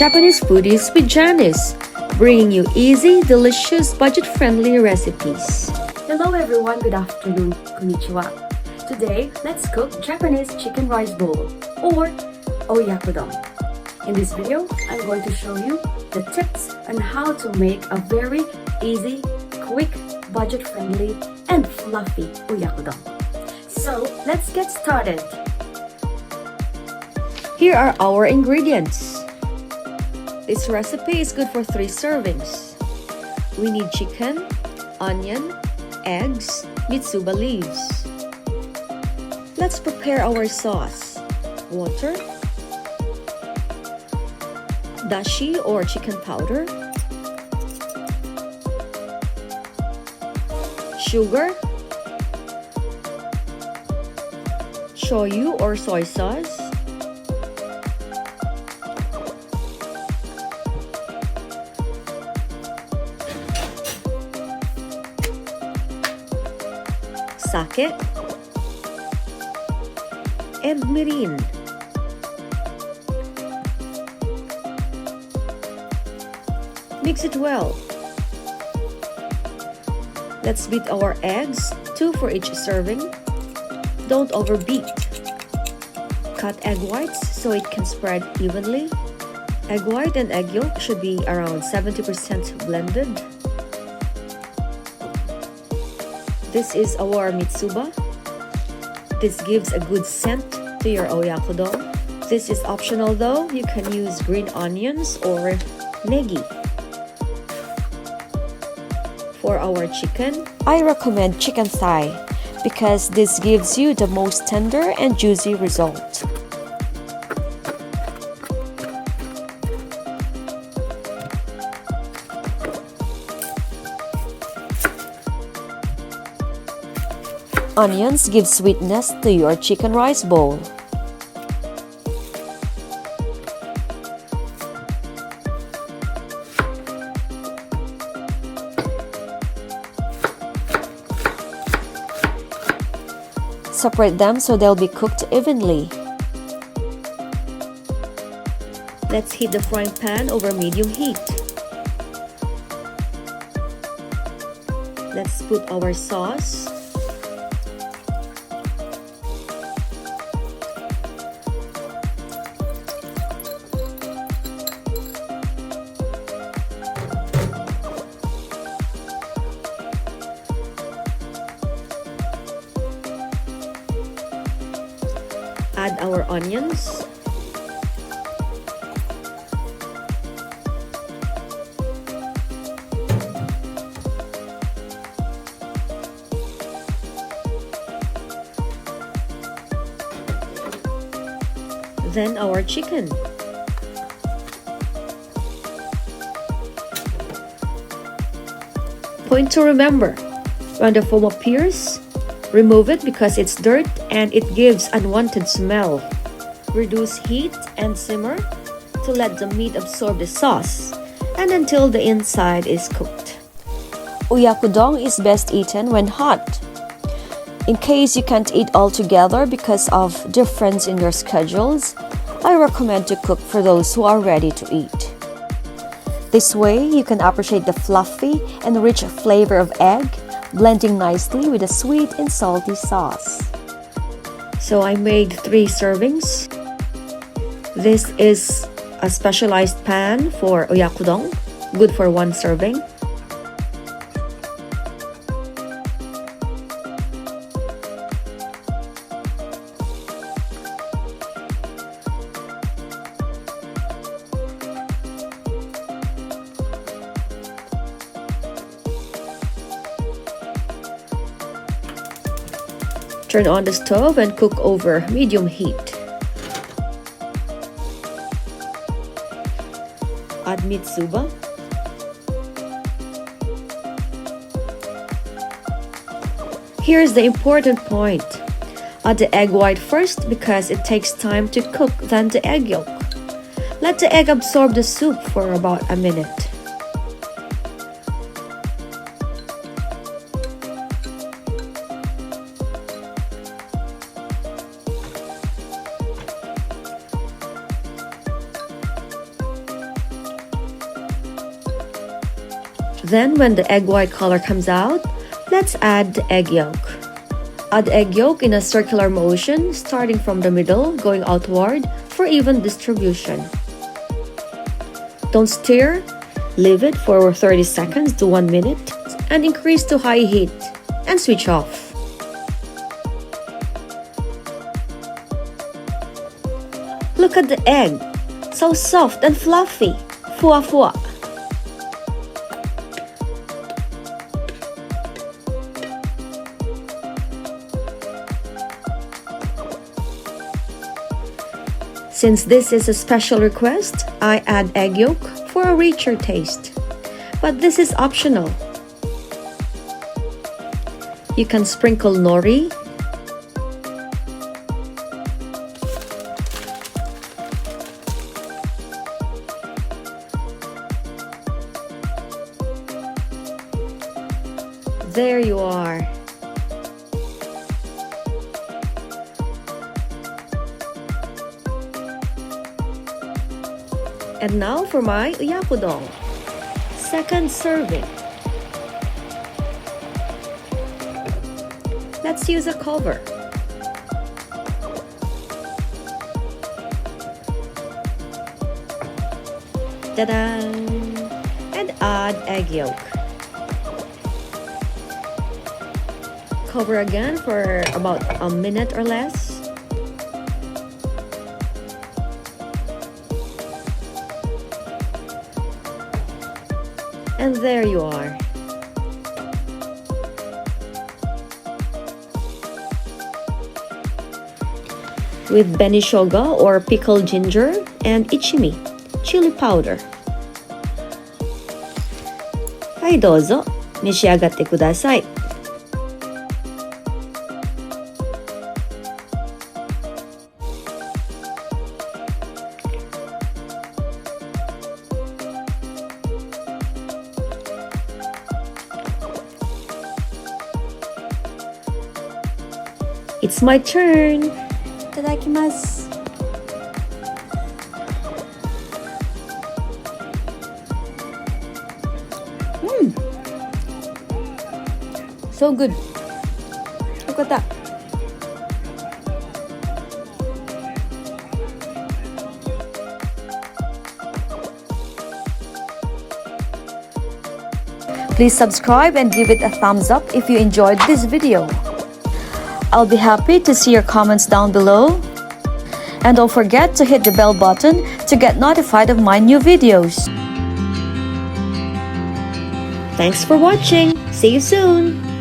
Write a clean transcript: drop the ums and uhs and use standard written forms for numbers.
Japanese Foodies with Janice, bringing you easy, delicious, budget-friendly recipes. Hello everyone, good afternoon, konnichiwa. Today, let's cook Japanese chicken rice bowl or Oyakodon. In this video, I'm going to show you the tips on how to make a very easy, quick, budget-friendly, and fluffy Oyakodon. So, let's get started. Here are our ingredients. This recipe is good for 3 servings. We need chicken, onion, eggs, mitsuba leaves. Let's prepare our sauce. Water, dashi or chicken powder, sugar, shoyu or soy sauce, sake, and mirin. Mix it well. Let's beat our eggs, 2 for each serving. Don't overbeat. Cut egg whites so it can spread evenly. Egg white and egg yolk should be around 70% blended. This is our mitsuba. This gives a good scent to your oyakodon. This is optional though. You can use green onions or negi. For our chicken, I recommend chicken thigh because this gives you the most tender and juicy result. Onions give sweetness to your chicken rice bowl. Separate them so they'll be cooked evenly. Let's heat the frying pan over medium heat. Let's put our sauce. Add our onions. Then our chicken. Point to remember, when the foam appears, remove it because it's dirt and it gives unwanted smell. Reduce heat and simmer to let the meat absorb the sauce and until the inside is cooked. Oyakodon is best eaten when hot. In case you can't eat all together because of difference in your schedules, I recommend to cook for those who are ready to eat. This way, you can appreciate the fluffy and rich flavor of egg, blending nicely with a sweet and salty sauce. So I made 3 servings. This is a specialized pan for oyakodon, good for 1 serving. Turn on the stove and cook over medium heat. Add mitsuba. Here's the important point. Add the egg white first because it takes time to cook than the egg yolk. Let the egg absorb the soup for about a minute. Then when the egg white color comes out, let's add the egg yolk. Add egg yolk in a circular motion, starting from the middle, going outward for even distribution. Don't stir, leave it for 30 seconds to 1 minute, and increase to high heat, and switch off. Look at the egg, so soft and fluffy, fua. Since this is a special request, I add egg yolk for a richer taste. But this is optional. You can sprinkle nori, there you are. And now for my Oyakodon. Second serving. Let's use a cover. Ta-da! And add egg yolk. Cover again for about a minute or less. And there you are. With benishoga or pickled ginger and ichimi, chili powder. Hai dozo, meshiyagatte kudasai. It's my turn. Itadakimasu. So good. Yokata. Please subscribe and give it a thumbs up if you enjoyed this video. I'll be happy to see your comments down below. And don't forget to hit the bell button to get notified of my new videos. Thanks for watching. See you soon.